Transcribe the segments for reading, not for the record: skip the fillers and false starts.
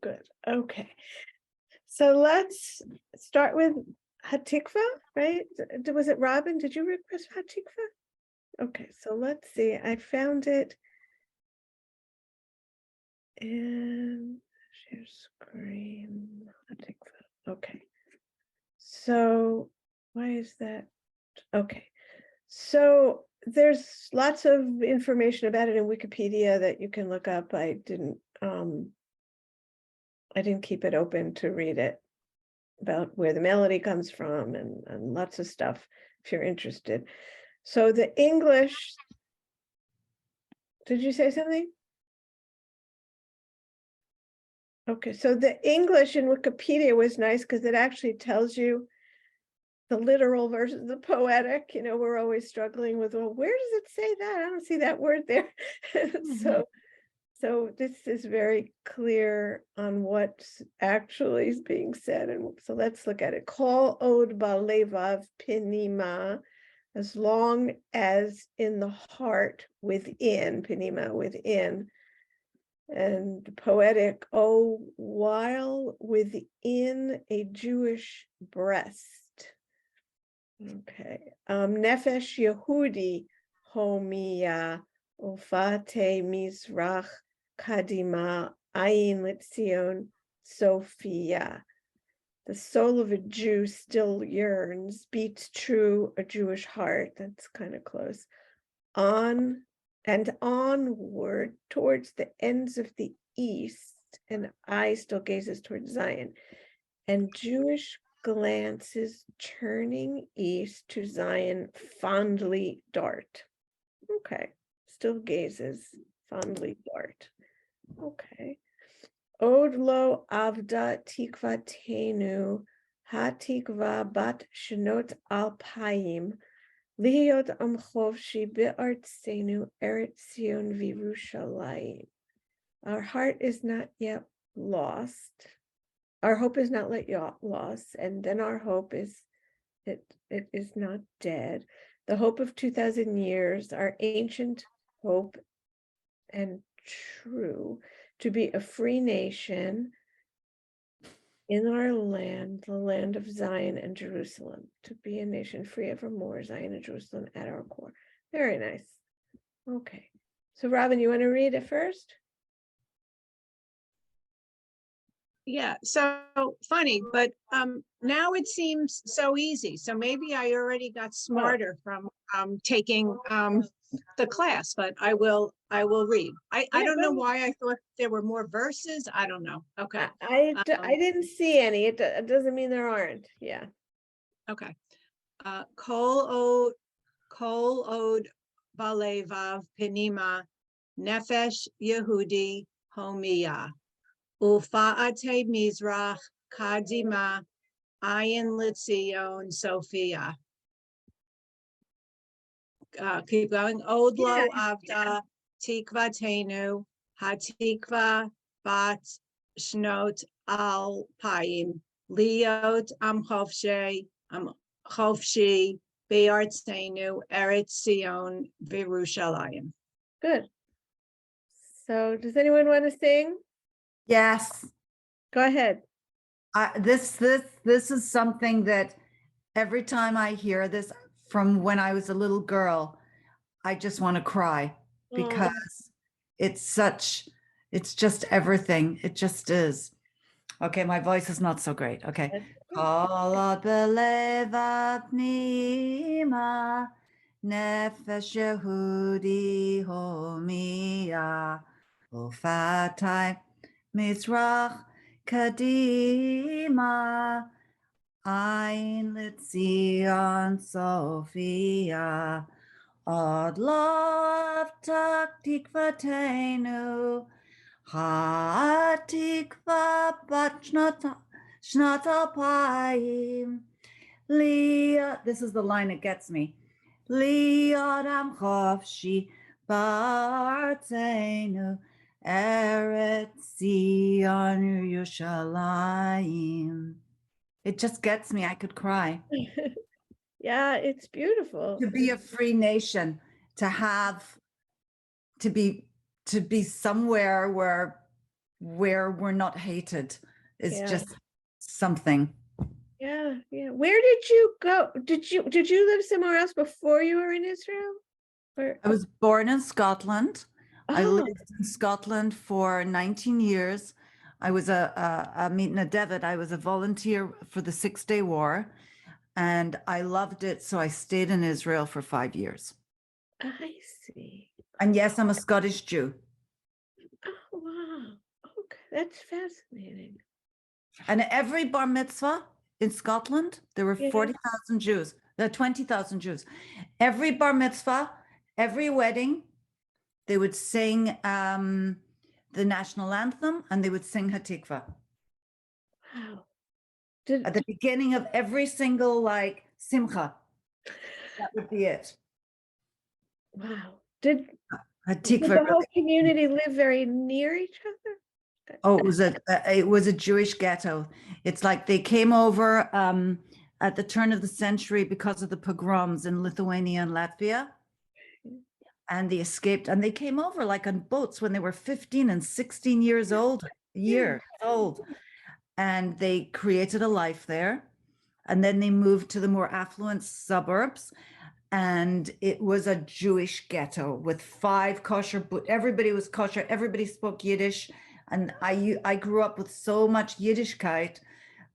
Good. Okay. So let's start with Hatikvah, right? Was it Robin? Did you request Hatikvah? Okay, so let's see. I found it in share screen. Hatikvah. Okay. So why is that? Okay. So there's lots of information about it in Wikipedia that you can look up. I didn't keep it open to read it, about where the melody comes from and lots of stuff if you're interested. So the English, did you say something? Okay, so the English in Wikipedia was nice because it actually tells you the literal versus the poetic. You know, we're always struggling with, well, where does it say that? I don't see that word there. So this is very clear on what's actually is being said. And so let's look at it. Kol od balevav pinima, as long as in the heart within, pinima within. And poetic, oh, while within a Jewish breast. Okay. Nefesh Yehudi homia ofate mizrach kadima ayin litzion Sophia. The soul of a Jew still yearns, beats true a Jewish heart. That's kind of close. On and onward towards the ends of the east, and eye still gazes towards Zion. And Jewish glances turning east to Zion fondly dart. Okay, still gazes, fondly dart. Okay. Od lo avda tikvatenu, hatikvah bat shnot alpayim, liot amchovshi be'artzenu eretz Zion v'Yerushalayim. Our heart is not yet lost. Our hope is not yet lost, and then our hope is it is not dead. The hope of 2,000 years, our ancient hope and true, to be a free nation in our land, the land of Zion and Jerusalem, to be a nation free evermore, Zion and Jerusalem at our core. Very nice. Okay. So Robin, you want to read it first? Yeah, so funny, but now it seems so easy. So maybe I already got smarter from taking the class, but I will read. I don't know why I thought there were more verses. I don't know. Okay. I didn't see any. It doesn't mean there aren't. Yeah. Okay. Kol od balevav pinima nefesh Yehudi homia. Ufa'ate Mizrach Kadima Ayin Litzion Sophia. Keep going. Odlo Avda Tikvatenu Hatikvah Bat Shnot Al Payim Liot Amchovshi Be'artzenu Eretz Zion V'Yerushalayim. Good. So does anyone want to sing? Yes. Go ahead. This is something that every time I hear this from when I was a little girl, I just want to cry because it's just everything. It just is. Okay, my voice is not so great. Okay. Nefesh Yehudi homia ufatai Mizrach Kadima Ayin Litzion Sophia Od Love Tikvatenu Hatikvah Bat Shnat Alpayim Leah. This is the line that gets me. Liot Amchovshi Ba'artzenu Eretz Zion Yerushalayim. It just gets me. I could cry. Yeah, it's beautiful. To be a free nation, to be somewhere where where we're not hated is Yeah. just something. Yeah, yeah. Where did you go? Did you live somewhere else before you were in Israel? Or I was born in Scotland. I oh, lived in Scotland for 19 years. I was a meeting a David. I was a volunteer for the 6-Day War, and I loved it. So I stayed in Israel for 5 years. I see. And yes, I'm a Scottish Jew. Oh, wow. Okay, that's fascinating. And every bar mitzvah in Scotland, there were Yeah. 40,000 Jews, 20,000 Jews. Every bar mitzvah, every wedding, they would sing the national anthem and they would sing Hatikvah. Wow. At the beginning of every single like simcha. That would be it. Wow. Did Hatikvah. the whole community live very near each other? Oh, it was a Jewish ghetto. It's like they came over at the turn of the century because of the pogroms in Lithuania and Latvia. And they escaped, and they came over like on boats when they were 15 and 16 years old, and they created a life there. And then they moved to the more affluent suburbs, and it was a Jewish ghetto with 5 kosher, but everybody was kosher, everybody spoke Yiddish. And I grew up with so much Yiddishkeit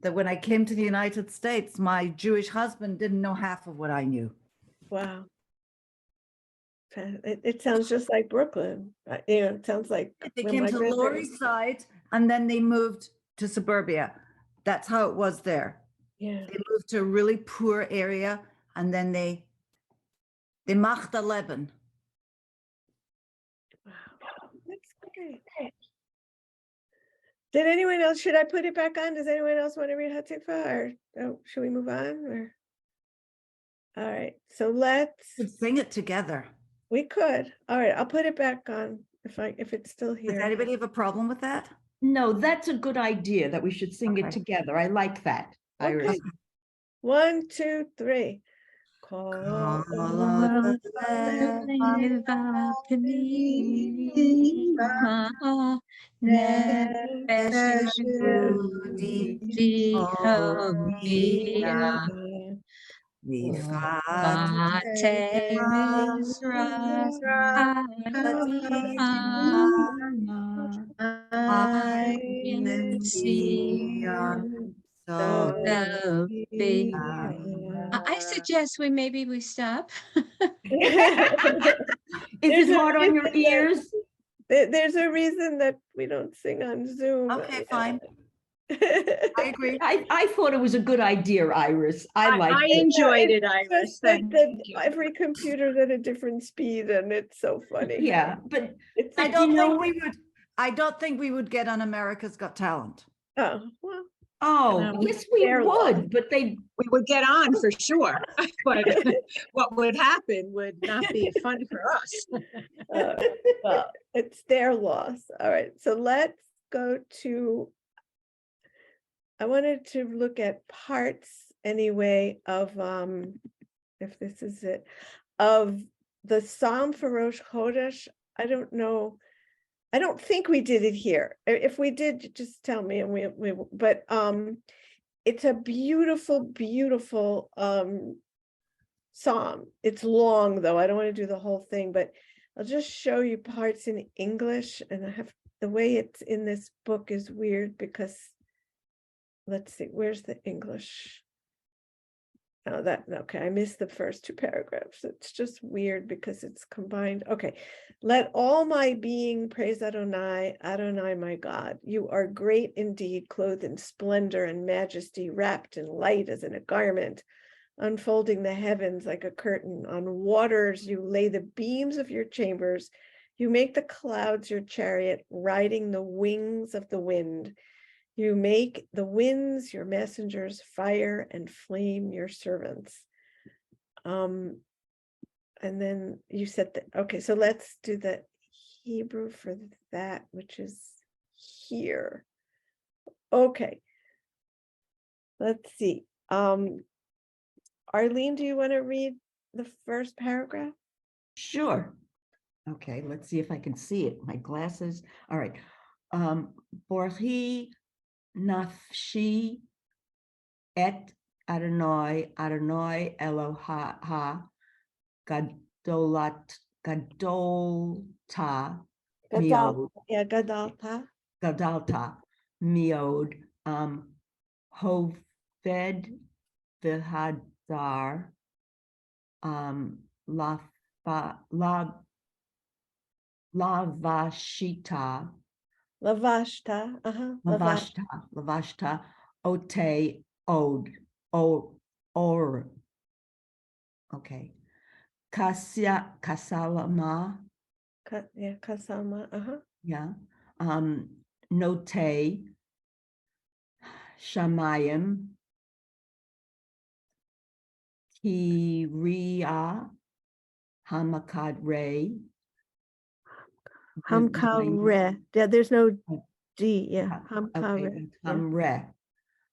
that when I came to the United States, my Jewish husband didn't know half of what I knew. Wow. It sounds just like Brooklyn. It sounds like They when came my to the Lower grandparents- East Side and then they moved to suburbia. That's how it was there. Yeah. They moved to a really poor area and then they macht a Leben. Wow. That's great. Did anyone else, should I put it back on? Does anyone else want to read Hatikvah, or should we move on? Or all right, so let's, Could sing it together. we could. All right, I'll put it back on if it's still Does here. anybody have a problem with that? No, that's a good idea that we should sing it Okay. together. I like that, Iris. Okay. 1, 2, 3. Call on I suggest maybe we stop. Is it hard on your ears? There's a reason that we don't sing on Zoom. Okay, fine. I agree. I thought it was a good idea, Iris. I like I it. enjoyed it, It's Iris. just that Thank you. every computer's at a different speed, and it's so funny. Yeah, but It's I But don't you know- think we would get on America's Got Talent. oh well. oh, yes, we Fair law. would, but they We would get on for sure, but what would happen would not be fun for us. Well, it's their loss. All right, so let's go to, I wanted to look at parts anyway of, if this is it, of the Psalm for Rosh Chodesh. I don't know. I don't think we did it here. If we did, just tell me, and but it's a beautiful, beautiful psalm. It's long though. I don't want to do the whole thing, but I'll just show you parts in English. And I have, the way it's in this book is weird because, let's see, where's the English? Oh, okay, I missed the first 2 paragraphs. It's just weird because it's combined. Okay, let all my being praise Adonai, Adonai my God. You are great indeed, clothed in splendor and majesty, wrapped in light as in a garment, unfolding the heavens like a curtain. On waters you lay the beams of your chambers. You make the clouds your chariot, riding the wings of the wind. You make the winds your messengers, fire and flame your servants. And then you said that, okay, so let's do the Hebrew for that, which is here. Okay. Let's see. Arlene, do you want to read the first paragraph? Sure. Okay, let's see if I can see it. My glasses. All right. Borhi nafshi et Adonai Eloha gadolta Gadal, miod yeah, Gadalta. gadalta miod hoved v'hadar lavashita Lavashta, Lavash. lavashta ote or okay kasalama Yeah, Kasama, yeah note shamayim kiria hamakad ray Hamkare. Yeah, there's no D, yeah, okay, Hamkare. Yeah. hamre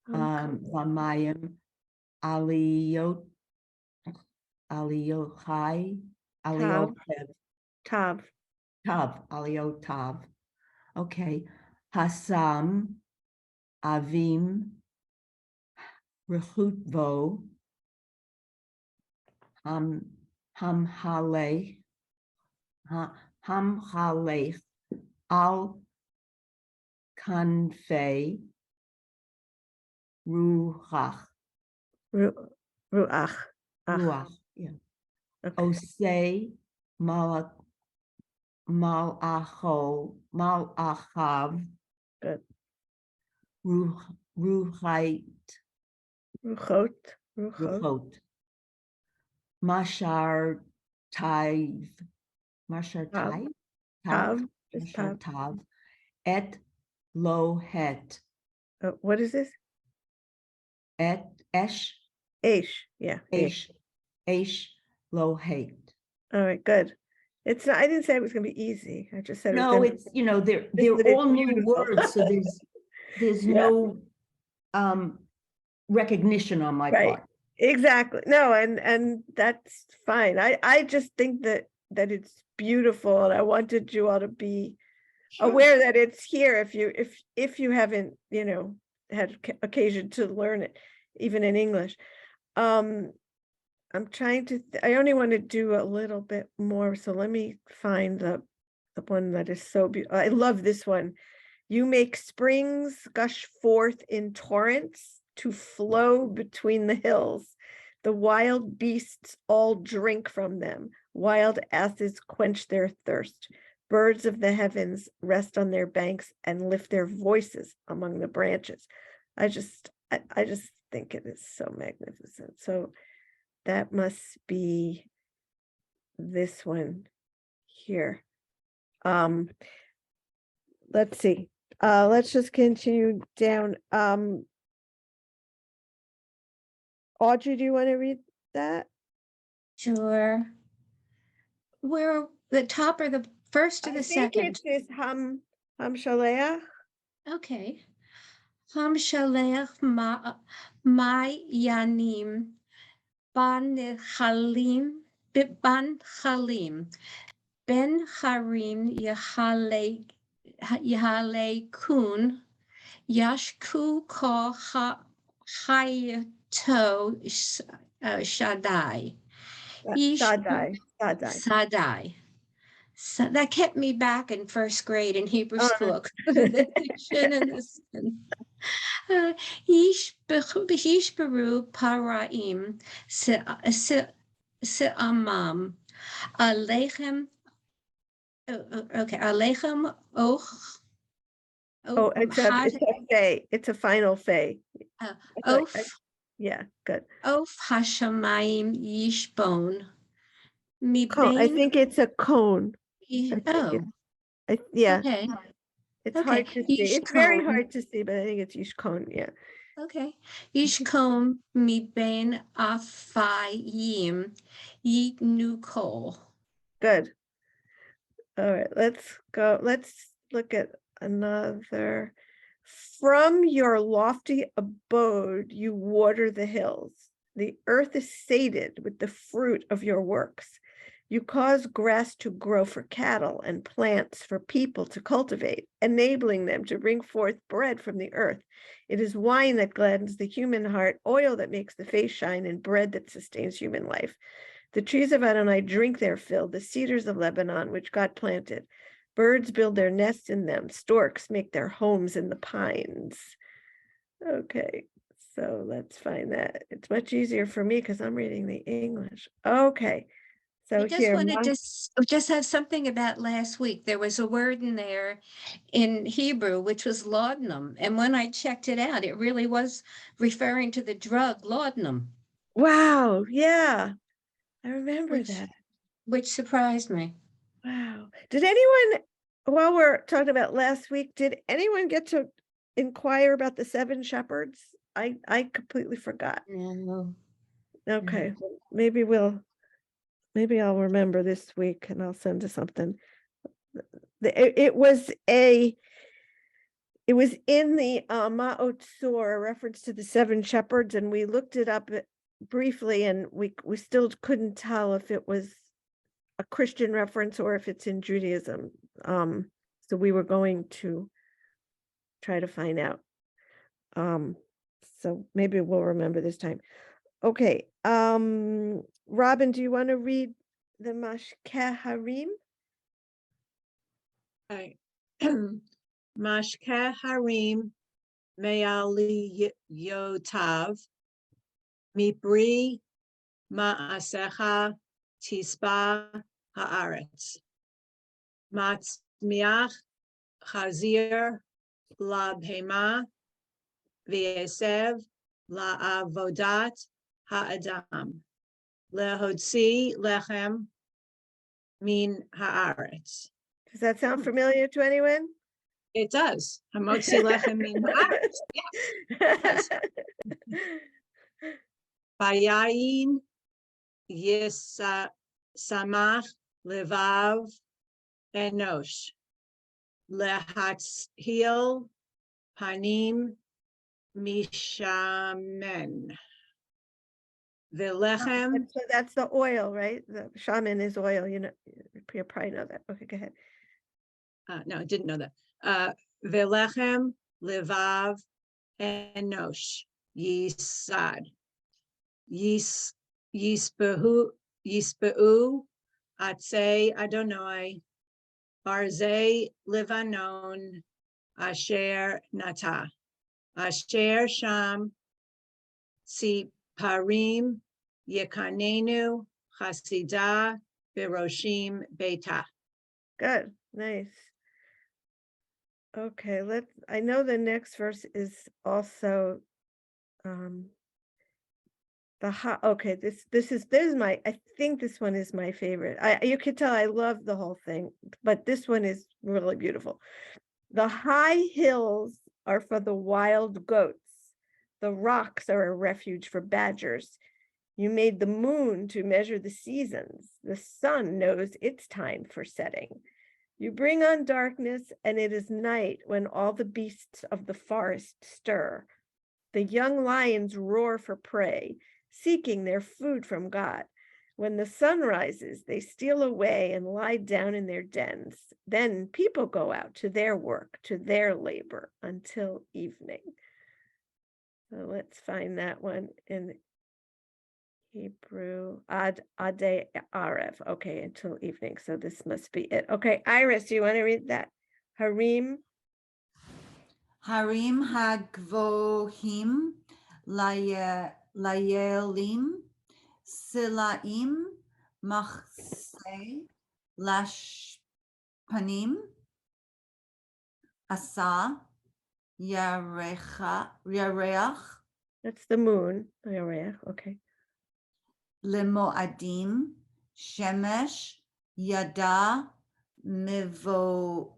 Hamkare. vamayim aliyot aliyochai Tav, aliyotev Tav, tav aliyotav okay hasam avim rechutvo hamhalech hamhalech al kanfei ruach Ruach. ruach yeah Okay, osei malachav good. ruchait Ruchot, ruchot mashar taiv mashar Tav, taiv Tav, just mashar Tav. tav et lohet What is this? et esh Aish, yeah, Aish. esh lohet. All right, good. It's not, I didn't say it was gonna be easy. I just said it was No, gonna it's, you know, they're that all it's new beautiful. words, so there's Yeah. no recognition on my Right. part. Exactly. No, and that's fine. I just think that it's beautiful, and I wanted you all to be aware that it's here if you haven't, had occasion to learn it, even in English. I'm trying to, I only want to do a little bit more, so let me find the one that is so beautiful. I love this one. You make springs gush forth in torrents to flow between the hills. The wild beasts all drink from them. Wild asses quench their thirst. Birds of the heavens rest on their banks and lift their voices among the branches. I just think it is so magnificent. So that must be this one here. Let's see. Let's just continue down. Audrey, do you want to read that? Sure. Where the top or the first or the I think second? it's this Ham Shaleach. Okay. Ham shalech my yanim ban chalim ban chalim ben harim yahale kun yashku ko hayato shaddai Sadai. sadai. So that kept me back in first grade in Hebrew Oh, school. The diction and the sin. Yishberu paraim se'amam alechem. Okay, alechem och. Oh, it's a fey. It's a final fey. Of Yeah, good. of hashamayim yishbon. Mi I bain. think it's a cone. I think yeah. Okay. It's Okay, hard to see. It's very Yishkon. hard to see, but I think it's Yishkon, yeah. Okay. Yishkom mi ben afayim yiknukol. Good. All right, let's go. Let's look at another. From your lofty abode, you water the hills. The earth is sated with the fruit of your works. You cause grass to grow for cattle and plants for people to cultivate, enabling them to bring forth bread from the earth. It is wine that gladdens the human heart, oil that makes the face shine, and bread that sustains human life. The trees of Adonai drink their fill, the cedars of Lebanon, which God planted. Birds build their nests in them. Storks make their homes in the pines. Okay, so let's find that. It's much easier for me because I'm reading the English. Okay, so I just here, wanted to just have something about last week. There was a word in there in Hebrew, which was laudanum. And when I checked it out, it really was referring to the drug laudanum, wow, yeah, I remember which, that. which surprised me. Wow. Did anyone, while we're talking about last week, did anyone get to inquire about the 7 shepherds? I completely forgot. No. Okay, maybe I'll remember this week and I'll send you something. It was in the Ma'ot Tzor, a reference to the 7 shepherds, and we looked it up briefly, and we still couldn't tell if it was a Christian reference or if it's in Judaism. So we were going to try to find out. So maybe we'll remember this time. Okay. Robin, do you want to read the Mashkeh Harim? Okay. Mashkeh Harim Me'ali Yotav Mipri Ma'asecha Tispa Haaretz Matzmiach Chazir Labhema V'yesev La'avodat Ha'adam Lehodzi Lechem Min Haaretz. Does that sound familiar to anyone? It does. Hamotzi Lechem Min Haaretz. Yes. Bayayin Samach Levav Enosh Lehatzhil Panim Mishamen Velechem. So that's the oil, right? The shaman is oil. You probably know that. Okay, go ahead. No, I didn't know that. Velechem Levav Enosh Yisad Yispehu Atzei Adonai Arzei Levanon Asher Nata Asher Sham Siparim Yekanenu Chasida Beroshim Beta. Good, nice. Okay, I know the next verse is also okay, this is my, I think this one is my favorite. You could tell I love the whole thing, but this one is really beautiful. The high hills are for the wild goats. The rocks are a refuge for badgers. You made the moon to measure the seasons. The sun knows its time for setting. You bring on darkness, and it is night when all the beasts of the forest stir. The young lions roar for prey, seeking their food from God. When the sun rises, they steal away and lie down in their dens. Then people go out to their work, to their labor until evening. So let's find that one in Hebrew. Adei Arev. Okay, until evening. So this must be it. Okay, Iris, do you want to read that? Harim. Harim hagvohim layelim silaim machse lashpanim asa yareach That's the moon. Yareach. Okay. lemoadim shemesh yada mivo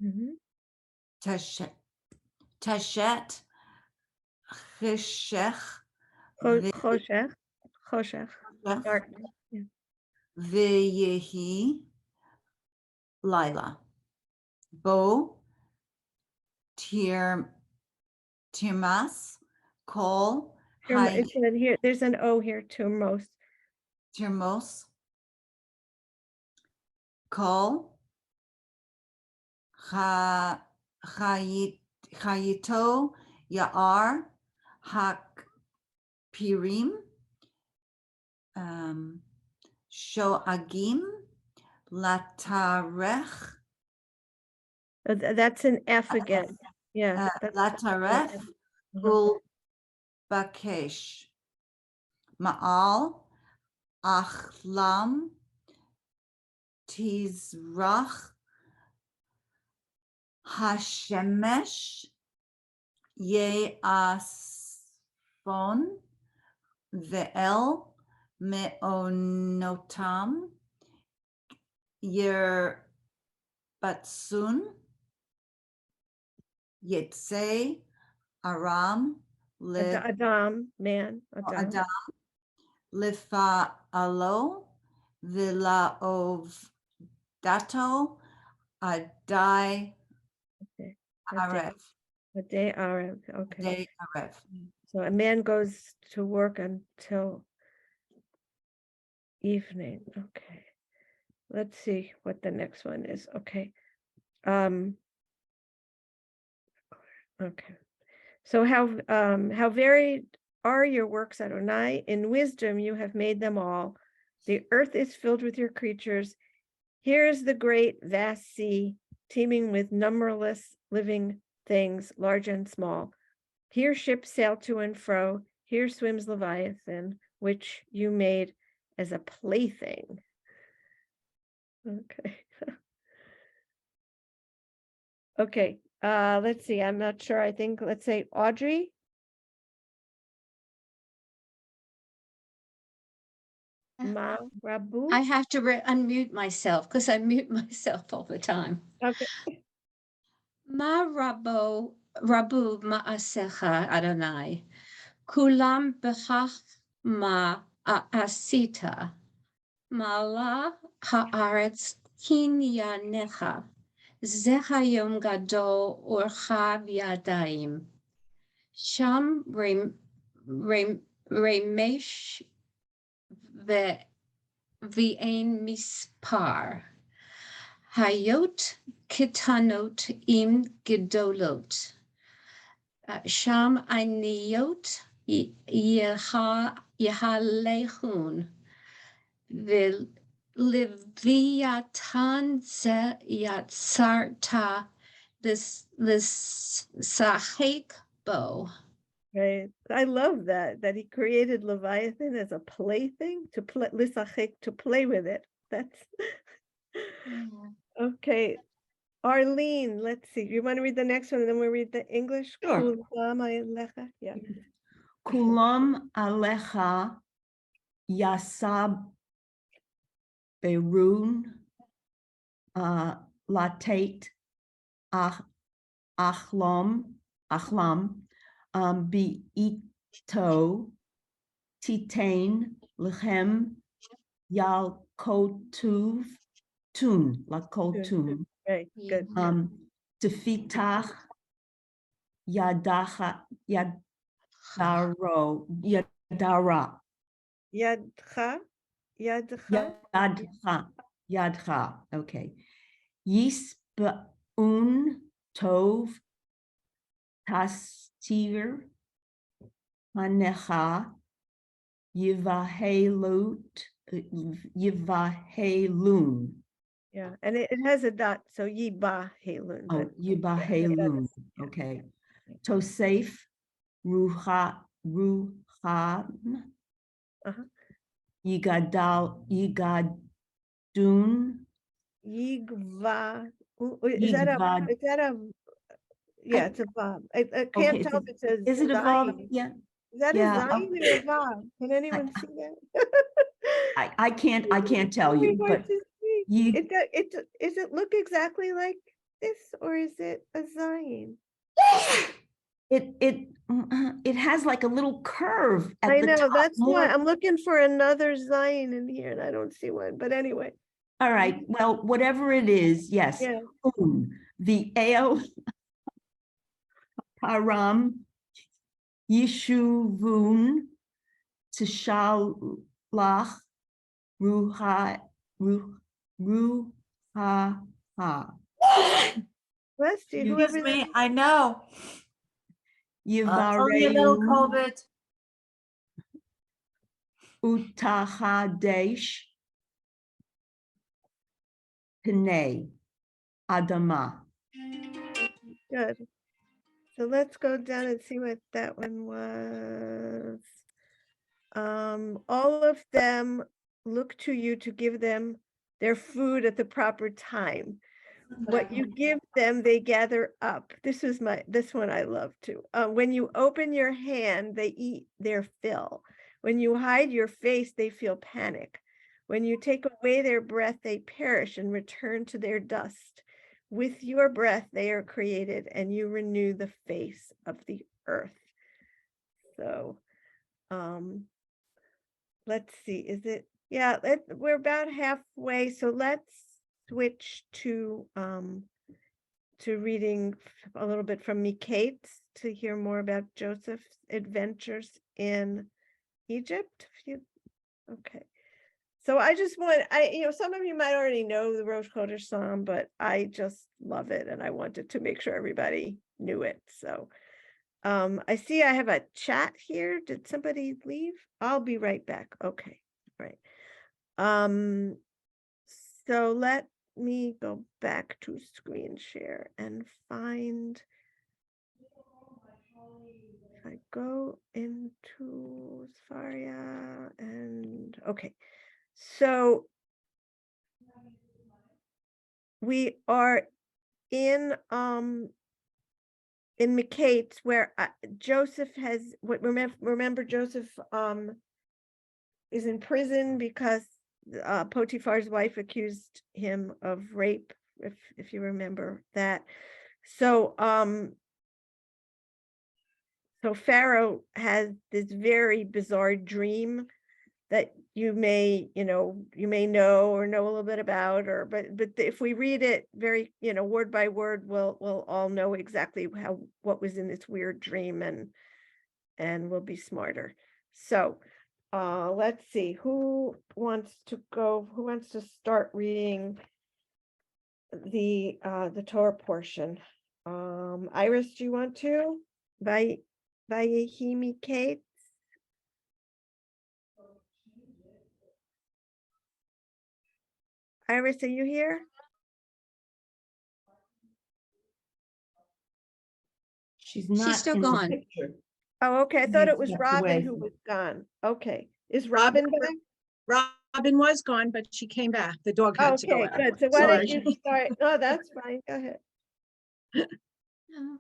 Mhm. tashet cheshech Choshech. Darkness. Yeah. V'yehi Lila. Bo Tirmas Kol It said here, there's an O here too, most. Tirmos, Kol, Chayito, Ya'ar, Hak Pirim, Shoagim, Latarech, That's an F again. Yeah. Lataref, Mhm. Ul Bakesh, Ma'al, Achlam, Tizrach, Hashemesh, Yeasfon, Ve'el, Me'onotam, Yerbatsun, Yetse, Aram, Adam, man, Adam. Adam, Lifa'alo, Vilaov Dato, Adai Okay. Aref, A day Arab. Okay. Adai Aref. So a man goes to work until evening. Okay. Let's see what the next one is. Okay. Okay. So how varied are your works, Adonai? In wisdom you have made them all. The earth is filled with your creatures. Here is the great vast sea, teeming with numberless living things, large and small. Here ships sail to and fro. Here swims Leviathan, which you made as a plaything. Okay. Okay. Let's see. I'm not sure. I think let's say Audrey. Ma Rabu. I have to unmute myself because I mute myself all the time. Okay. Ma rabo rabu ma'asecha Adonai, kulam bechach ma asita, mala haaretz kinyanecha, zechayom gadol urcha v'yadayim, sham remesh v'ein mispar. Hayot kitanot im gedolot. Sham aniyot yehalechun. Leviathan ze yatsarta this sahek bo. Right. I love that he created Leviathan as a plaything to play lisachek, to play with it. That's okay. Arlene, let's see. You want to read the next one and then we'll read the English? Sure. Kulam alecha. Yeah. Kulam alecha yasab berun latate achlam bi'ito titain lechem yalkotuv tun lakotum Right. Good. tefitach yadacha yadara Yadcha. yadcha okay yisbaun tov tastir hanecha yivahelun. Yeah. And it has a dot. So yiba helun. Oh, yibahelun. Okay. Tosef ruhan yigadun Yigva. Is that a yeah, it's a vav. I can't Okay, tell if it says is it a vav? zayin. Yeah. Is that Yeah, a zayin or a vav? Can anyone see that? I can't tell Very you, hard but to see. you Is it look exactly like this or is it a zayin? it has like a little curve at I the know, top. that's why more. I'm looking for another zayin in here and I don't see one. But anyway, All right. Well, whatever it is, yes. yeah. The Eo Param Yishuvun Tishalach Ruha, Ruha, Bless you, whoever Excuse that me, I know. Only a little Yivareim COVID. Utahadesh Pnei Adama. good. So let's go down and see what that one was. All of them look to you to give them their food at the proper time. What you give them, they gather up. This one I love too. When you open your hand, they eat their fill. When you hide your face, they feel panic. When you take away their breath, they perish and return to their dust. With your breath, they are created, and you renew the face of the earth. So, let's see, is it, yeah, we're about halfway, so let's switch to reading a little bit from Mikate to hear more about Joseph's adventures in Egypt. Okay. So I just want, some of you might already know the Rosh Chodesh Psalm, but I just love it and I wanted to make sure everybody knew it. So I see I have a chat here. Did somebody leave? I'll be right back. Okay, right. So let me go back to screen share and find, if I go into Safaria and, okay. So we are in Mikate where Joseph has, remember Joseph is in prison because Potiphar's wife accused him of rape, if you remember that. So so Pharaoh has this very bizarre dream that you may know or know a little bit about, but if we read it very word by word, we'll all know exactly what was in this weird dream, and we'll be smarter. So let's see, who wants to start reading the Torah portion? Iris, do you want to? Vayehi Mikate. Iris, are you here? She's not still in the gone. picture. Oh, okay. I thought it was Stepped Robin away. who was gone. Okay. Is Robin back? Robin was gone, but she came back. The dog had to go Okay, out. good. So why Sorry. don't you start? No, that's fine. Go ahead. Oh,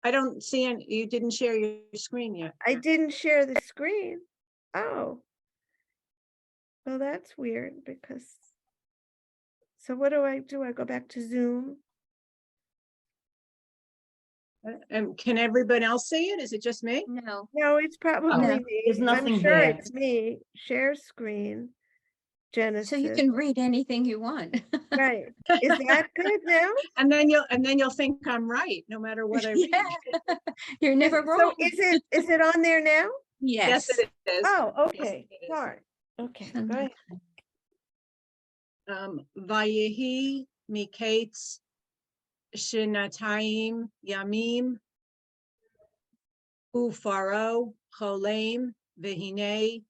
I don't see any, you didn't share your screen yet. I didn't share the screen. Oh. Well, that's weird because, so what do? I go back to Zoom? And can everybody else see it? Is it just me? no. No, it's probably No. me. There's nothing I'm sure there. it's me. Share screen. Genesis. So you can read anything you want. Right. Is that good now? And then you'll think I'm right, no matter what I read. Yeah. You're never So wrong. is it on there now? Yes, Yes. it is. Oh, Yes, okay. it is. Sorry. Okay. Mhm. Go ahead. Vayehi Mikate Shinatayim Yamim Pharaoh Cholem Vehine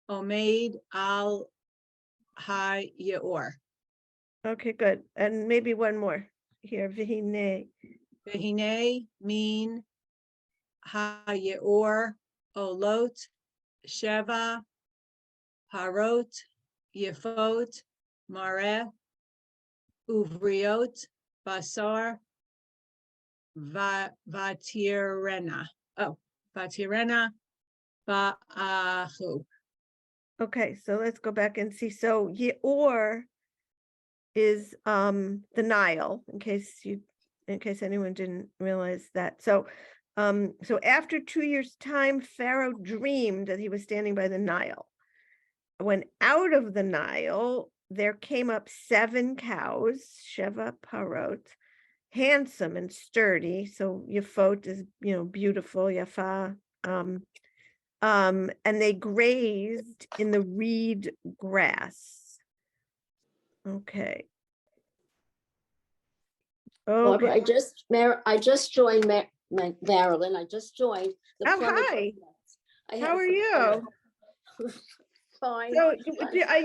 Omeid Al HaYeor. Okay, good. And maybe one more here. Vihine. Vehine Min HaYeor Olot Sheva Harot Yefot Mareh Uvriot Basar Vatirena. Oh, Vatirena Ba'ahu. Okay, so let's go back and see. So Yeor is the Nile, in case anyone didn't realize that. So so after 2 years' time, Pharaoh dreamed that he was standing by the Nile. When out of the Nile, there came up 7 cows, Sheva Parot, handsome and sturdy. So Yafot is, beautiful, Yafa. and they grazed in the reed grass. Okay. Barbara, Okay. I just joined Marilyn. I just joined. The Oh, plumber hi. just left. I How have are the plumber. you? Fine. So fine. are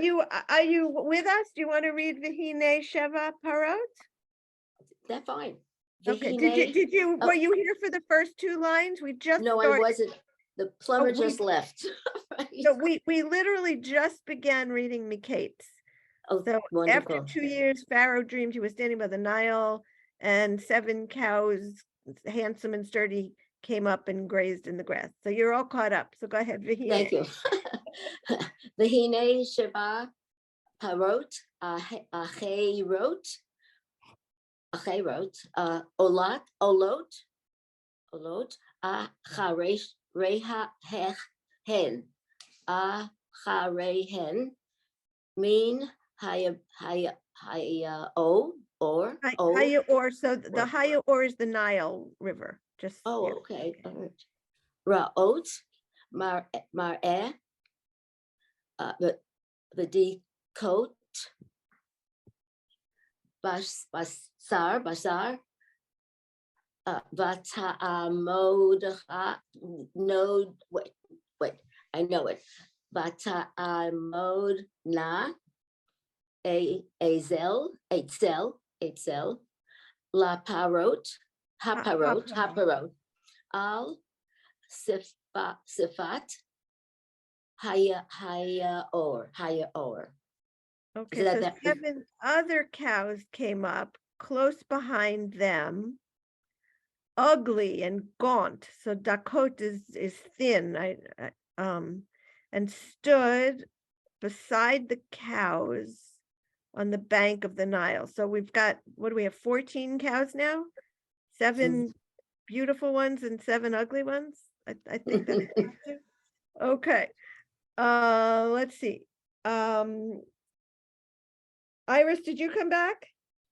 you with us? Do you want to read Vihine Sheva Parot? That's fine. Okay. Vihine- Were you here for the first two lines? We just No, I started. wasn't. The plumber we- just left. Right. So we literally just began reading Miketz. Oh, So after wonderful. 2 years, Pharaoh dreamed he was standing by the Nile, and 7 cows, handsome and sturdy, came up and grazed in the grass. So you're all caught up. So go ahead, Vihine. Thank you. Vihine Sheba Parot Acherot Olot Acharesh Reha Hen Acharehen Min Haya O or O. Haya Or, so the Haya Or is the Nile River. Just Oh, yeah. okay. All right. Ra'ot Mar'eh the coat Basar Vata'amodcha no wait I know it Vata'amodna Eitzel La Parot Haparot Al Sifat Haya Or. Okay, that so that- 7 other cows came up close behind them, ugly and gaunt. So Dakot is thin. And stood beside the cows on the bank of the Nile. So we've got, what do we have, 14 cows now? 7 beautiful ones and 7 ugly ones. I think that's okay. Let's see. Iris, did you come back?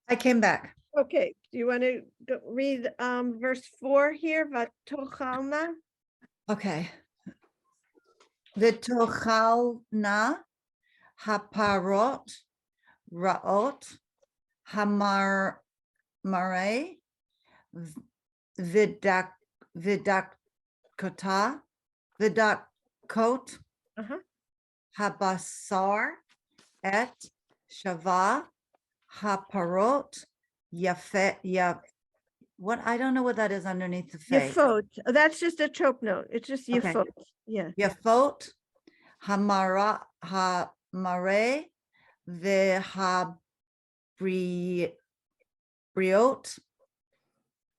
I came back. Okay, do you want to read verse 4 here? Vatochalna. Okay. V'tochalna haparot ra'ot hamarei vidakot Uh-huh. habasar et shava haparot yafet. What, I don't know what that is underneath the face. Yafot. That's just a trope note. It's just Okay. Yafot. Yeah. Yafot hamare vehabriot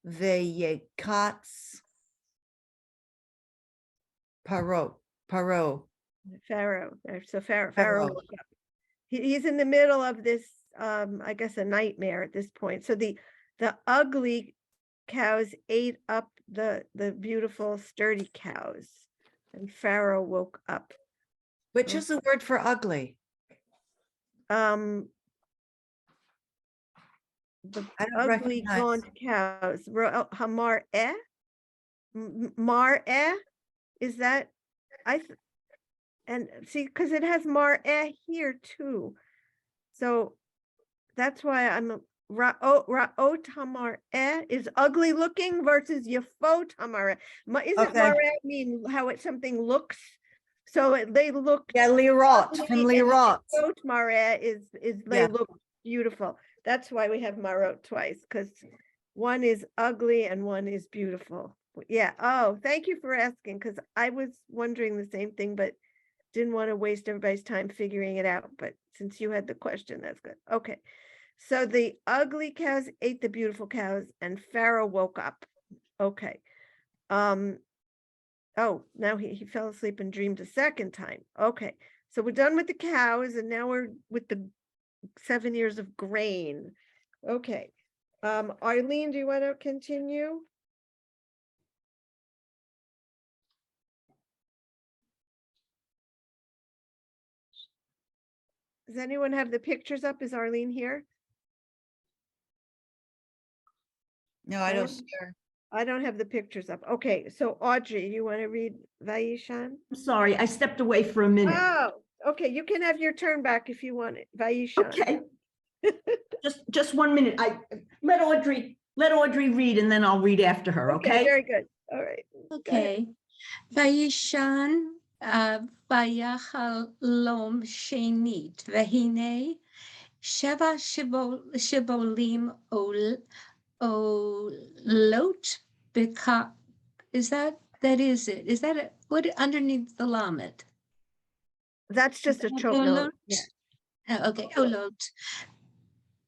veyekatz paro. Pharaoh. So Pharaoh Pharaoh. woke up. He's in the middle of this, I guess, a nightmare at this point. So the ugly cows ate up the beautiful sturdy cows, and Pharaoh woke up. Which is the word for ugly? The I don't ugly recognize. gaunt cows. Hamar-eh? Mar-eh? Is that, and see, because it has mar-eh here too. So that's why I'm, ra'ot hamar-eh is ugly looking versus yafot hamar-eh. Isn't Okay. mar-eh mean how something looks? So they look. Yeah, Lirot, ugly, from and Lirot. yafot mareh is they Yeah. look beautiful. That's why we have marot twice, because one is ugly and one is beautiful. Yeah. Oh, thank you for asking, because I was wondering the same thing, but didn't want to waste everybody's time figuring it out. But since you had the question, that's good. Okay. So the ugly cows ate the beautiful cows, and Pharaoh woke up. Okay. Oh, now he fell asleep and dreamed a second time. Okay. So we're done with the cows, and now we're with the 7 years of grain. Okay. Arlene, do you want to continue? Does anyone have the pictures up? Is Arlene here? No, I don't Arlene? see her. I don't have the pictures up. Okay, so Audrey, you want to read Vayishan? I'm sorry, I stepped away for a minute. Oh, okay, you can have your turn back if you want it. Vayishan. Okay. Just 1 minute. Let Audrey read and then I'll read after her, okay? Very good. All right. Go ahead. Okay. Vayishan vayachalom shenit vehine sheva shibolim olot beka. Is that is it? Is that it? What underneath the lamet? That's just a choke note. Olot. Okay, olot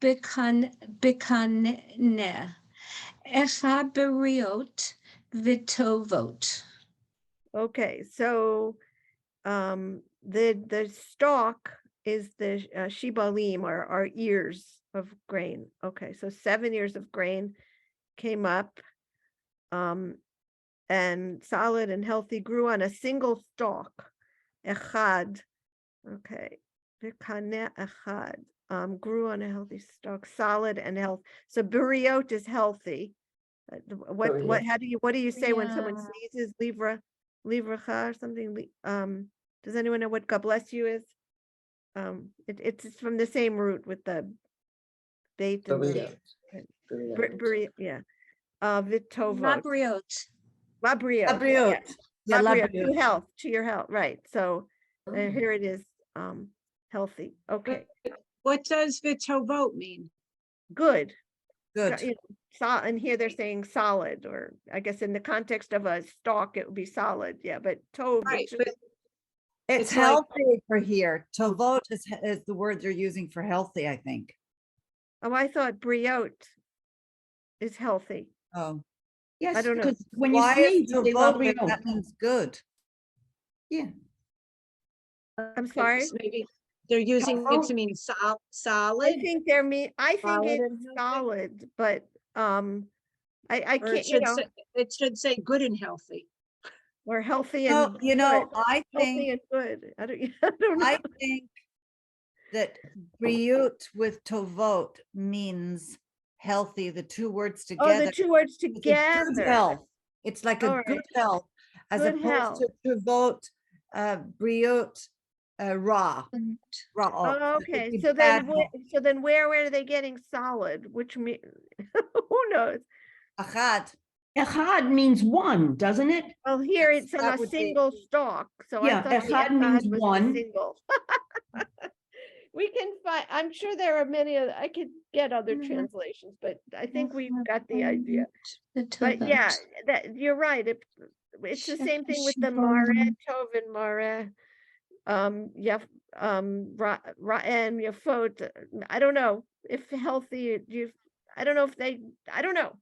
bekaneh echad beriot vitovot. Okay, so the stalk is the shibalim, or our ears of grain. Okay, so 7 ears of grain came up, and solid and healthy, grew on a single stalk. Echad. Okay. Bekaneh echad. Grew on a healthy stalk, solid and healthy. So buriot is healthy. What do you say when someone Yeah. sneezes? Livracha or something? Does anyone know what God bless you is? It's from the same root with the bait and yeah. Vitovot. Labriot. Labriot. Labriot. Yeah, Labriot, labriot. to your health, right? So here it is, healthy. Okay, What does vitovot mean? good. Good. You know, and here they're saying solid, or I guess in the context of a stalk, it would be solid. Yeah, but tov, Right, it's but It's It's like- healthy for here. Tovot is the word they're using for healthy, I think. oh, I thought briot is healthy. Oh. Yes, I don't know. because when you Why sneeze, is you say tovot then? labriot. That means good. Yeah. I'm okay, sorry. so maybe they're using it Tov- to mean I solid, think Solid it's and healthy? solid, but I or it can't, you know, should say good and healthy. or healthy No, and you know, good. I Healthy think and good. I don't know. I think that briut with tovot means healthy, the two words Oh, together. the two words It's a good together. health. It's like a All good right. health, as Good opposed to tovot, briut, ra. Oh, okay. So then where are they getting solid? Which mean who knows? Achad. Echad means one, doesn't it? Well, here Yes, it's on that a would be- single stalk. So I Yeah, thought the echad means echad was the one. single. We can find, I'm sure there are many other, I could get other translations, but I think we've got the idea. But yeah, that you're right. It's the same thing with the Mare, Tov and Mare, Yaf, Ra'en, Yafot. I don't know if healthy, I don't know if I don't know.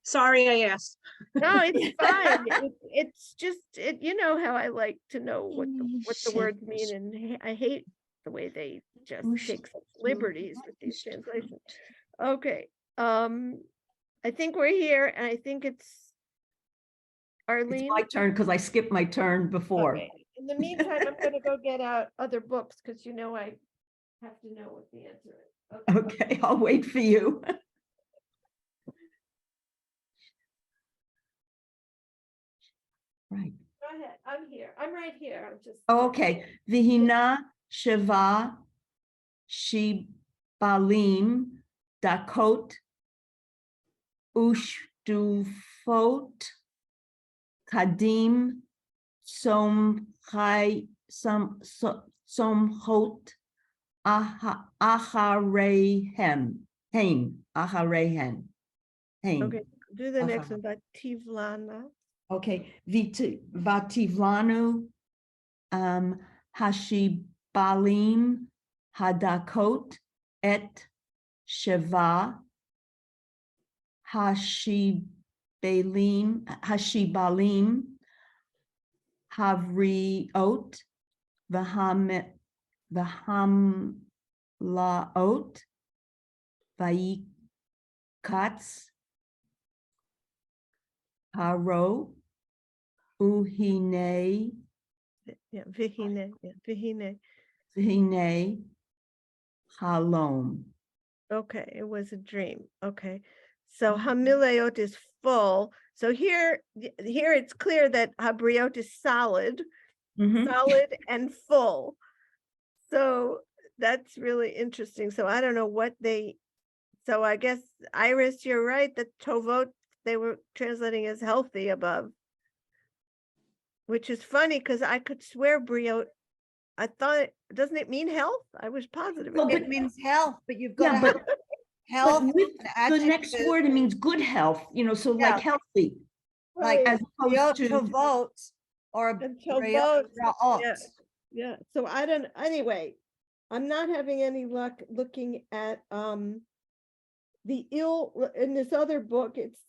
Sorry, I asked. No, it's fine. It's just, you know how I like to know what the words mean, and I hate the way they just take such liberties with these translations. Okay, I think we're here, and I think it's It's Arlene. my turn because I skipped my turn before. Okay. In the meantime, I'm gonna go get out other books, because you know I have to know what the answer is. Okay. Okay, I'll wait for you. Right. Go ahead. I'm here. I'm right here. I'm just. Okay. Vihina Sheva Shibalim Dakot Ushdufot Kadim Somchai Somhot Acharehem Acharehem. Okay, do the next Uh-huh. one, but Tivlana. Okay, Vativlanu, Hashibalim, Hadakot, et Sheva, Hashibalim, Havriot, Vahamlaot, Vaikats, Haro, Uhine, Yeah, Vihine, Vihine. Hine, Halom. Okay, it was a dream. Okay, So hamileot is full. So here it's clear that habriot is solid, solid and full. So that's really interesting. So I don't know what so I guess, Iris, you're right, that tovot, they were translating as healthy above. Which is funny because I could swear briot, I thought, doesn't it mean health? I was positive. Well, It means health, but you've got Yeah, to but have health. But with an the next adjective, word, it means good health, so Yeah. like healthy, like as opposed to, tovot or And briot, tovot, yeah. So I don't, anyway, I'm not having any luck looking at the ill in this other book. It's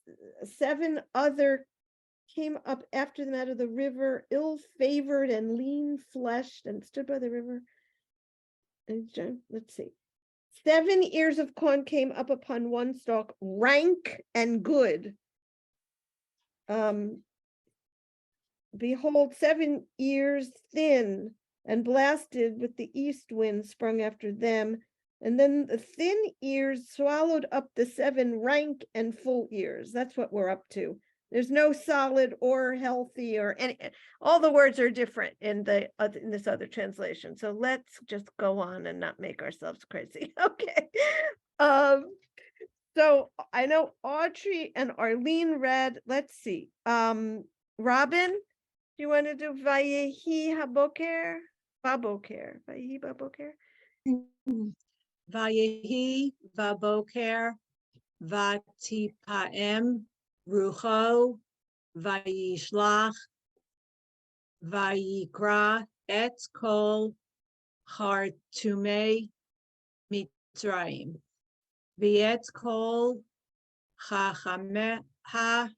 7 other came up after them out of the river, ill-favored and lean-fleshed, and stood by the river. And let's see. 7 ears of corn came up upon one stalk, rank and good. Behold, 7 ears thin and blasted with the east wind sprung after them. And then the thin ears swallowed up the 7 rank and full ears. That's what we're up to. There's no solid or healthy or any, all the words are different in this other translation. So let's just go on and not make ourselves crazy. Okay. So I know Audrey and Arlene read, let's see. Robin, do you want to do Vayehi Haboker? Baboker. Vayehi Baboker? Vayehi vaboker vatipaem rucho vayishlach vayikra et kol hartume mitzrayim v'et kol chachameha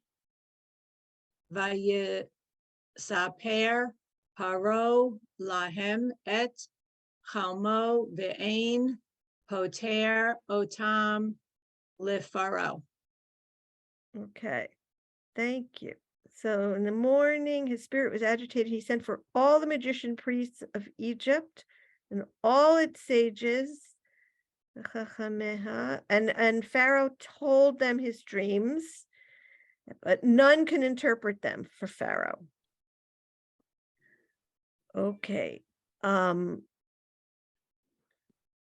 vayesaper paro lahem et chalmo ve'ein poter otam lefaro. Okay, thank you. So in the morning, his spirit was agitated. He sent for all the magician priests of Egypt and all its sages. And Pharaoh told them his dreams, but none can interpret them for Pharaoh. Okay.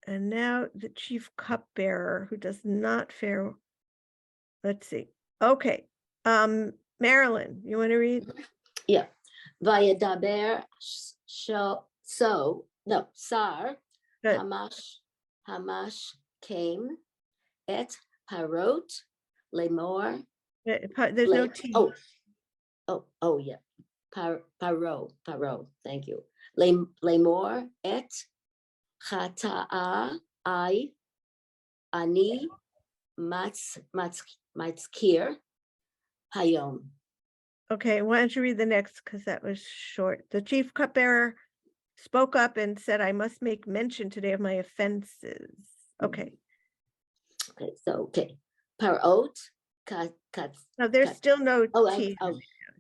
And now the chief cupbearer who does not Pharaoh. Let's see. Okay. Marilyn, you want to read? Yeah. Vayadaber Sar Good. Hamash came et Parot Lemor. There's no T. Oh yeah. Paro. Thank you. Lemor et Chata'a I Ani Matzkir Hayom. Okay, why don't you read the next, because that was short. The chief cupbearer spoke up and said, I must make mention today of my offenses. Okay. Okay, so Parot Now there's still no T.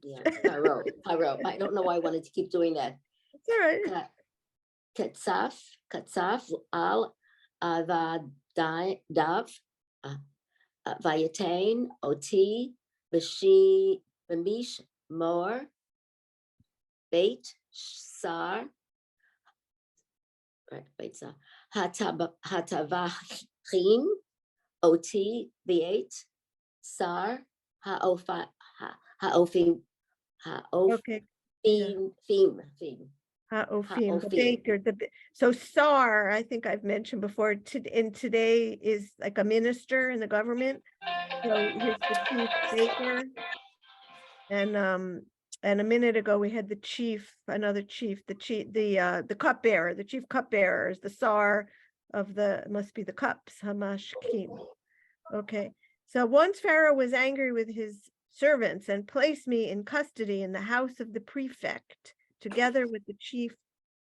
Yeah, Pharaoh. I don't know why I wanted to keep doing that. It's all right. Katsaf al Avadav Vayatain Oti Bamish Mor Beit Sar Hatavachin Oti Beit Sar Haofim Okay. Theme. Ha'ofim, the baker. So Sar, I think I've mentioned before, in today is like a minister in the government. So here's the chief baker. And a minute ago we had the chief, another chief, the cupbearer. The chief cupbearer is the Sar of must be the cups, Hamashkim. Okay. So once Pharaoh was angry with his servants and placed me in custody in the house of the prefect, together with the chief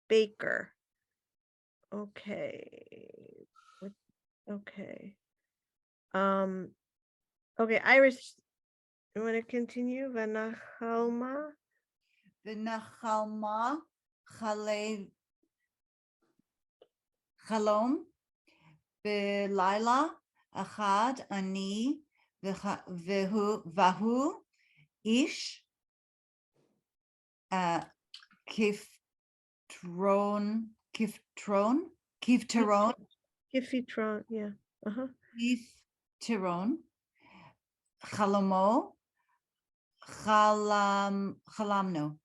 baker. Okay. Okay. Okay, Iris, you want to continue? Vanachalma? V'nachalma chalom b'layla achad ani Vahu ish kivtron, kivteron, Gifitron, yeah. Uh-huh. kivteron, chalamo, chalamno.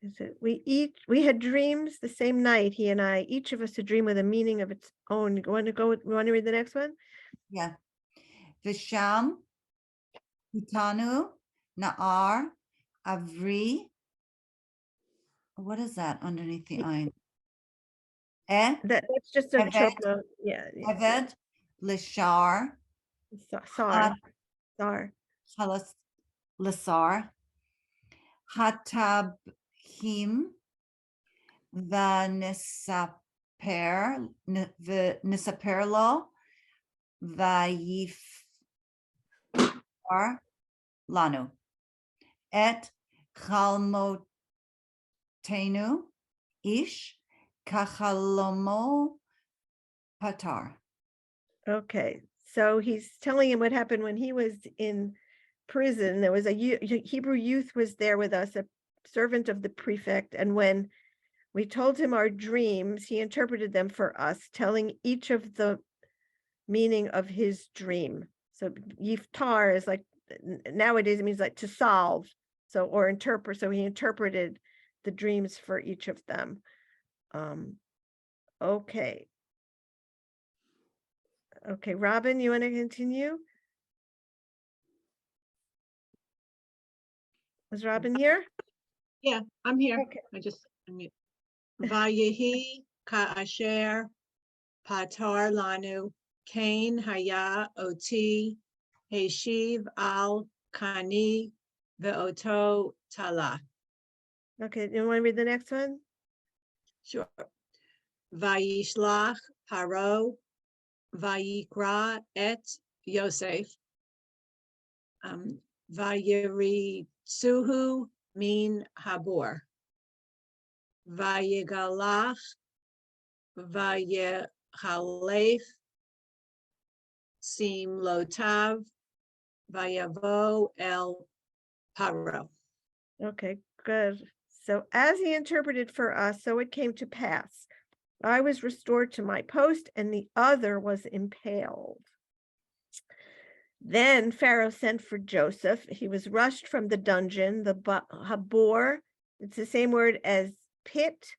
Is it we had dreams the same night, he and I, each of us a dream with a meaning of its own. You want to read the next one? Yeah. Visham, Hitanu, Naar, Avri. What is that underneath the ayin? That's just a Eved. short note. Yeah. Eved, Lishar, Sar. Chalas, Lisar, Hatabhim, Vanisaper, Vanisaperlo, Vayifar Lanu, Et Chalmotenu, Ish, Kachalomo Patar. Okay, so he's telling him what happened when he was in prison. There was a Hebrew youth was there with us, a servant of the prefect, and when we told him our dreams, he interpreted them for us, telling each of the meaning of his dream. So yiftar is like, nowadays it means like to solve, so or interpret. So he interpreted the dreams for each of them. Okay. Okay, Robin, you want to continue? Was Robin here? Yeah, I'm here. Okay. I just unmute. Vayehi ka'asher patar lanu kain haya oti heshiv al kani ve'oto tala. Okay, you want to read the next one? Sure. Vayishlach paro vayikra et Yosef. Vayiritsuhu min habor. Vayigalach vayichalef sim lotav vayavo el paro. Okay, good. So as he interpreted for us, so it came to pass. I was restored to my post and the other was impaled. Then Pharaoh sent for Joseph. He was rushed from the dungeon, the habor. It's the same word as pit,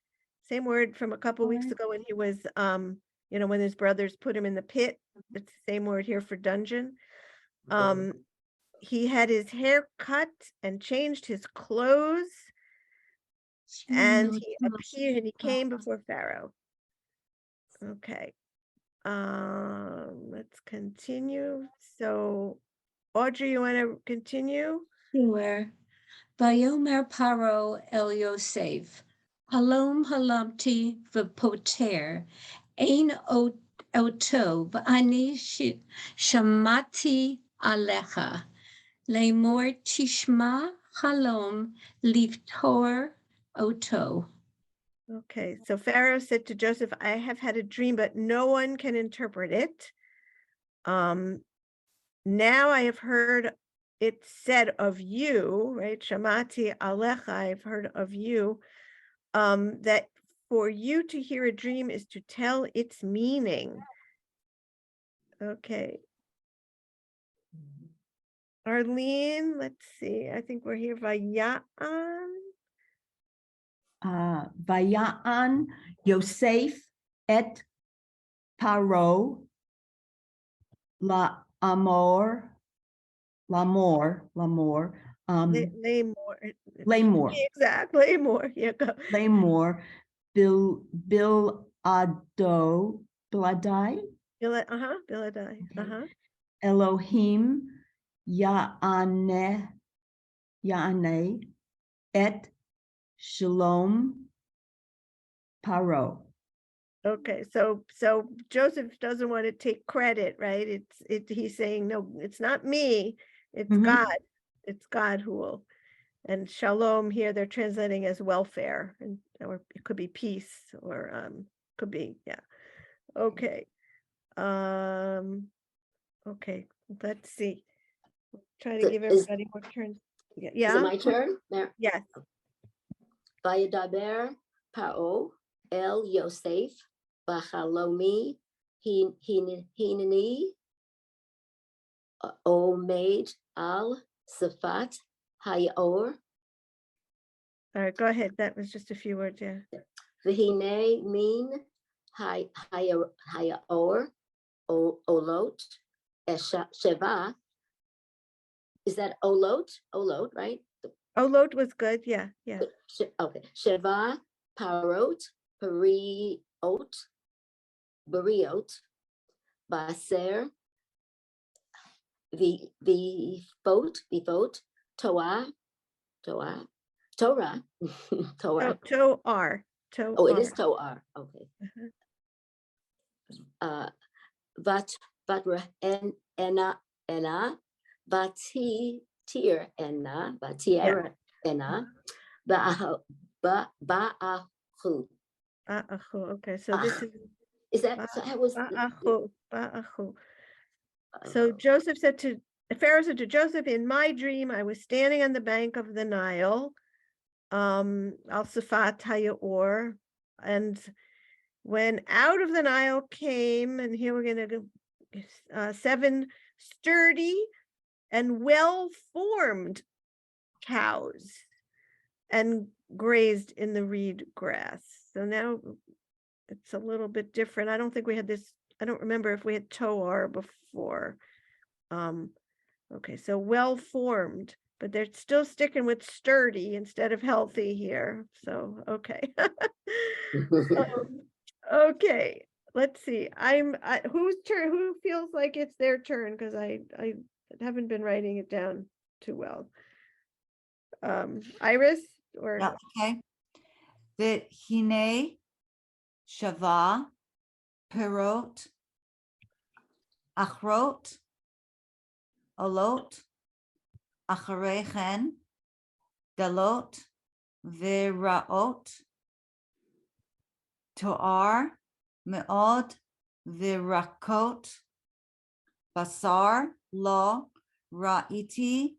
same word from a couple weeks ago when he was, when his brothers put him in the pit. It's the same word here for dungeon. He had his hair cut and changed his clothes, and he appeared and he came before Pharaoh. Okay. Let's continue. So Audrey, you want to continue? Sure. Vayomer Paro El Yosef, Halom halamti v'poter, ein oto v'ani shamati alecha, lemor tishma halom liftor oto. Okay, so Pharaoh said to Joseph, I have had a dream, but no one can interpret it. Now I have heard it said of you, right? Shamati alecha, I've heard of you, that for you to hear a dream is to tell its meaning. Okay. Arlene, let's see. I think we're here. Vaya'an. Vaya'an Yosef et Paro Lamor. Lamor. Exactly, more. Yeah, go. Lamor Biladai. Biladai. Elohim Ya'ane et Shalom Paro. Okay, so Joseph doesn't want to take credit, right? He's saying, no, it's not me, it's God. It's God who will. And shalom here they're translating as welfare, or it could be peace, or could be, yeah. Okay. Okay, let's see. Try to So give is- everybody more turns. Is it Yeah, my turn? There. yes. Vayadaber Paro El Yosef Bachalomi Hineni Omed Al Safat Hayor All right, go ahead. That was just a few words, yeah. Vihine Min Hayor Olot Sheva. Is that Olot? Olot, right? Olot was good, yeah, yeah. Okay. Sheva Parot Bariot Baser the vote Torah Torah Torah Torah. Toar. Oh, it is Torah. Okay. Vatra Enna Vati Tir Enna Vatier Enna Ba'ahu. Okay, so this Is that so? I was Ba'ahu. So Joseph said to Pharaoh said to Joseph, in my dream, I was standing on the bank of the Nile, Al Safat Hayor, and when out of the Nile came, and here we're gonna go 7 sturdy and well-formed cows and grazed in the reed grass. So now it's a little bit different. I don't think we had this. I don't remember if we had toar before. Okay, so well-formed, but they're still sticking with sturdy instead of healthy here. So, okay. Okay, let's see. Whose turn? Who feels like it's their turn? Because I haven't been writing it down too well. Iris or Yeah, okay. V'hine shava perot achrot olot acharechen dalot v'raot toar meod v'rakot basar lo ra'iti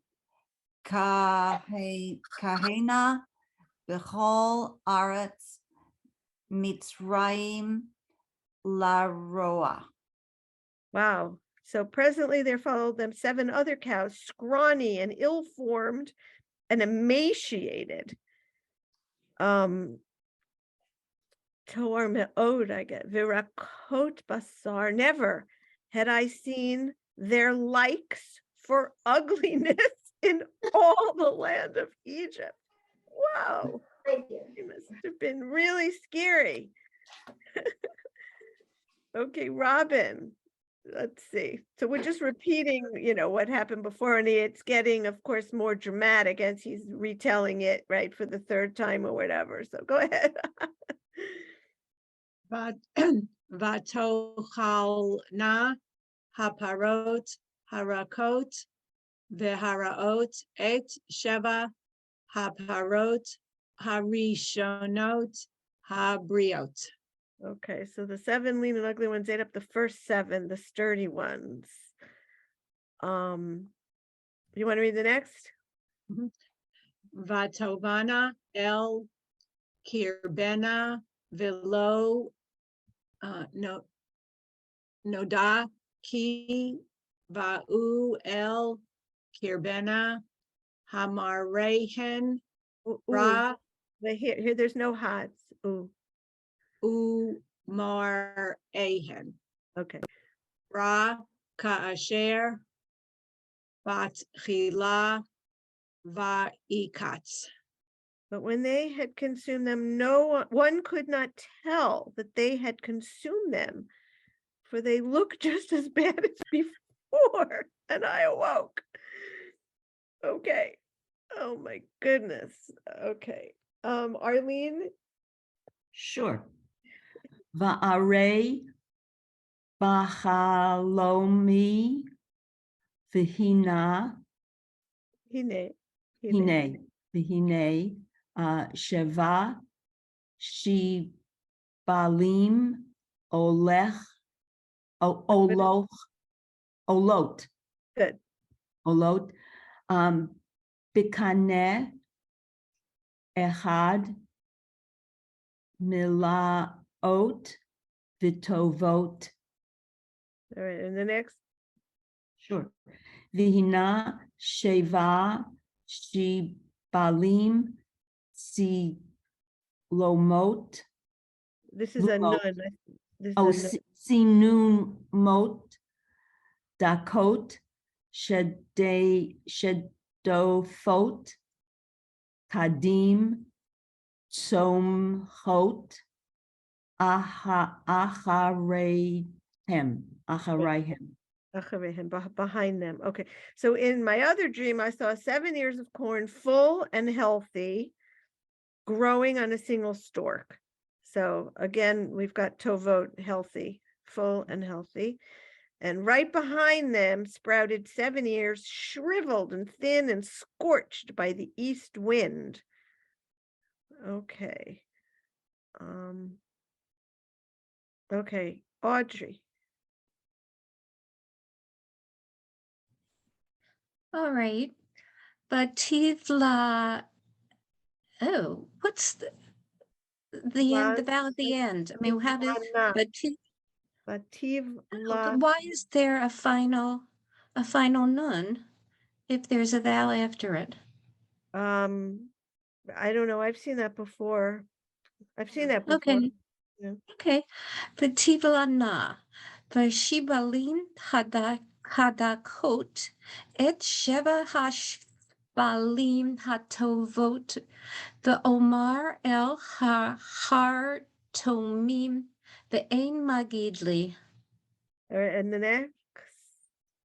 kahena b'chol aretz Mitzrayim la roa. wow. So presently there followed them 7 other cows, scrawny and ill-formed and emaciated. Toar me'od, I get virakot basar. Never had I seen their likes for ugliness in all the land of Egypt. Wow, Thank you. it must have been really scary. Okay, Robin, let's see. So we're just repeating, what happened before, and it's getting, of course, more dramatic as he's retelling it, right, for the 3rd time or whatever. So go ahead. Vatochalna haparot harakot veharaot et sheva haparot harishonot habriot. Okay, so the 7 lean and ugly ones ate up the first 7, the sturdy ones. You want to read the next? Vatovana el kirbena velo noda ki va'u el kirbena hamarehen Ooh, ra but here, there's no hots. Ooh, umar ehen okay. ra kaasher bat chila va'ikatz. But when they had consumed them, one could not tell that they had consumed them, for they looked just as bad as before. And I awoke. Okay. Oh my goodness. Okay. Arlene. Sure. Va'arei bachalomi v'hina Hine. v'hine sheva shibalim olot. Good. olot, bikane echad milaot vitovot. All right, and the next, Sure. Vihina sheva shibalim silomot. this is a Lumot. nun. This Oh, is a nun. sinumot dakot shedofot kadim somhot acharayhem. Behind them. Okay. So in my other dream, I saw 7 ears of corn full and healthy, growing on a single stalk. So again, we've got tovot, healthy, full and healthy. And right behind them sprouted 7 ears, shriveled and thin and scorched by the east wind. Okay. Okay, Audrey. All right. Bativla. Oh, what's the end, the vowel at the end? I mean, how does, Bativla. why is there a final nun if there's a vowel after it? I don't know. I've seen that before. I've seen that before. Okay. Yeah. Okay. Bativla na. Vashibalin hadakot et sheva hashbalim hatovot the Omar el har tomim the ein magidli. All right, and the next.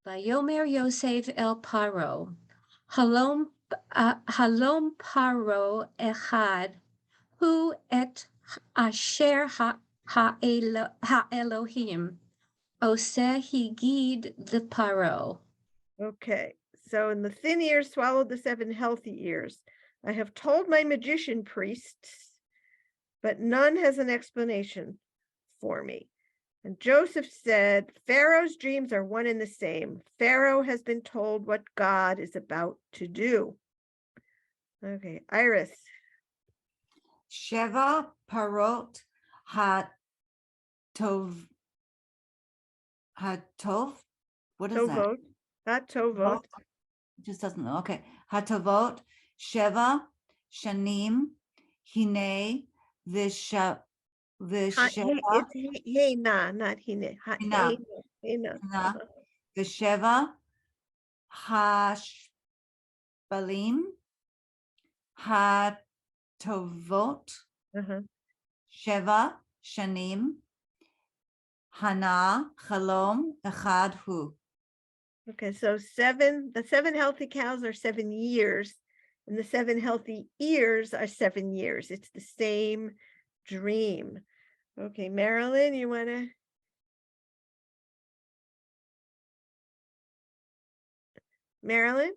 Vayomer Yosef el Paro. Halom Paro echad. Hu et asher ha-Elohim. Oseh higid the Paro. Okay, so and the thin ears swallowed the 7 healthy ears. I have told my magician priests, but none has an explanation for me. And Joseph said, Pharaoh's dreams are one and the same. Pharaoh has been told what God is about to do. Okay, Iris. Sheva parot hatov. What is that? Tovot, not Tovot. It just doesn't know. Okay. Hatovot, Sheva, Shanim, Hine, Visheva, It's Hena, not Hine. Hena. Hena. Visheva, Hashbalim, Hatovot, Sheva, Shanim, Hana, Chalom, Echad Hu. Okay, so the 7 healthy cows are 7 years, and the 7 healthy ears are 7 years. It's the same dream. Okay, Marilyn, you want to? Marilyn?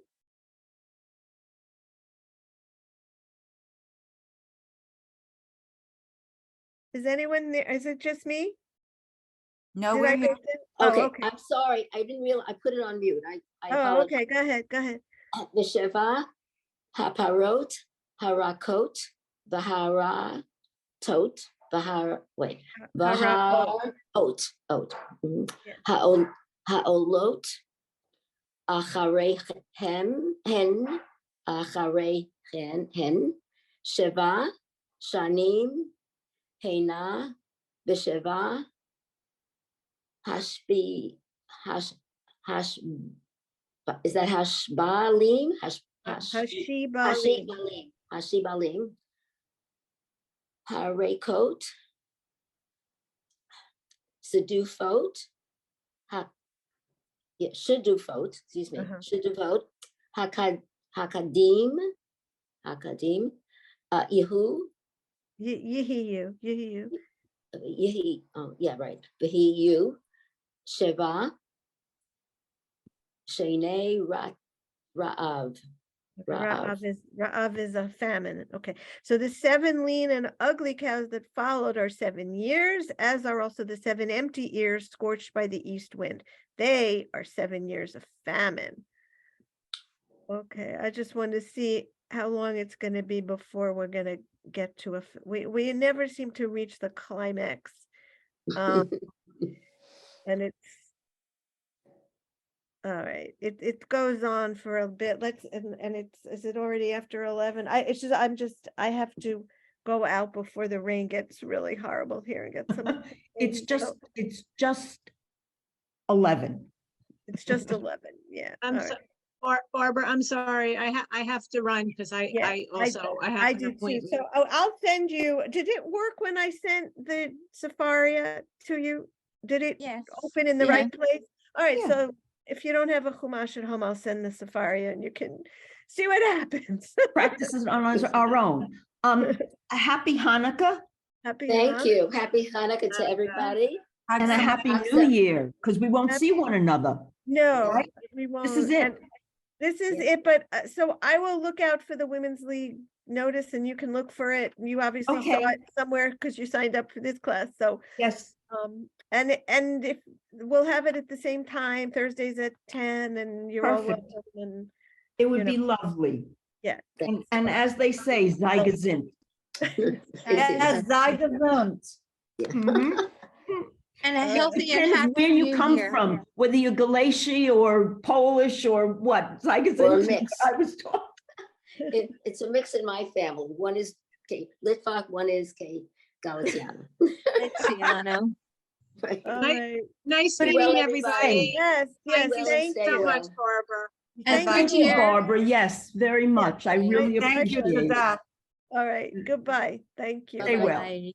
Is anyone there? Is it just me? No, Did we're I here. miss it? Oh, Okay, okay. I'm sorry. I didn't realize, I put it on mute. I Oh, apologize. okay. Go ahead. Go ahead. Vesheva, haparot, harakot, vaharatot, Harakot. vaharot, mhm. Yeah. Haolot, achareihen, achareihen, sheva, shanim, hena, vesheva, hashbi, is that hashbalim? Hashibalim. Hashibalim. Harekot. Sedufot. Shedufot, excuse me. Shedufot. Hakadim. Yehu. Yehiyu. Yehi. Oh, yeah, right. Yehiyu. Sheva. Shene Ra'av. Ra'av is a famine. Okay, so the 7 lean and ugly cows that followed are 7 years, as are also the 7 empty ears scorched by the east wind. They are 7 years of famine. Okay, I just want to see how long it's going to be before we're going to get to we never seem to reach the climax. And it's all right. It goes on for a bit. And is it already after 11? I have to go out before the rain gets really horrible here and get some. It's rain. just 11. It's just 11. Yeah. I'm all so, right. Barbara, I'm sorry. I have to run because I Yeah, I also I have I an do too. appointment. So I'll send you. Did it work when I sent the Safaria to you? Did it Yes. open in the Yeah. right place? All right. Yeah. So if you don't have a Chumash at home, I'll send the Safaria and you can see what happens. Practices on our own. A happy Hanukkah Happy Thank Hanukkah. you. Happy Hanukkah to everybody. and a happy Awesome. new year, because we won't see one another. No, Right? we won't. This is it. And this is Yeah. it. But so I will look out for the Women's League notice and you can look for it. You obviously saw Okay. it somewhere because you signed up for this class. So Yes. and if we'll have it at the same time, Thursdays at 10, and you're all Perfect. welcome. And It would you be lovely. yeah. And as they say, sei gesinnt. Yes, I don't. Mhm. And a It healthy and Depends happy where you new come year. from, whether you're Galatia or Polish or what. Sei Or a gesinnt. mix. I was taught. It's a mix in my family. One is K Litvak, one is K Galiciana. Tiziano. Right. All Nice- right. Nice Be meeting well, everybody. Yes, yes. Thank you Thank stay so you. well. much, Barbara. And Thank Thank you. you, Barbara. Yes, very much. I really Thank Thank you appreciate for it. that. All right. Goodbye. Thank you. Stay well. Bye-bye.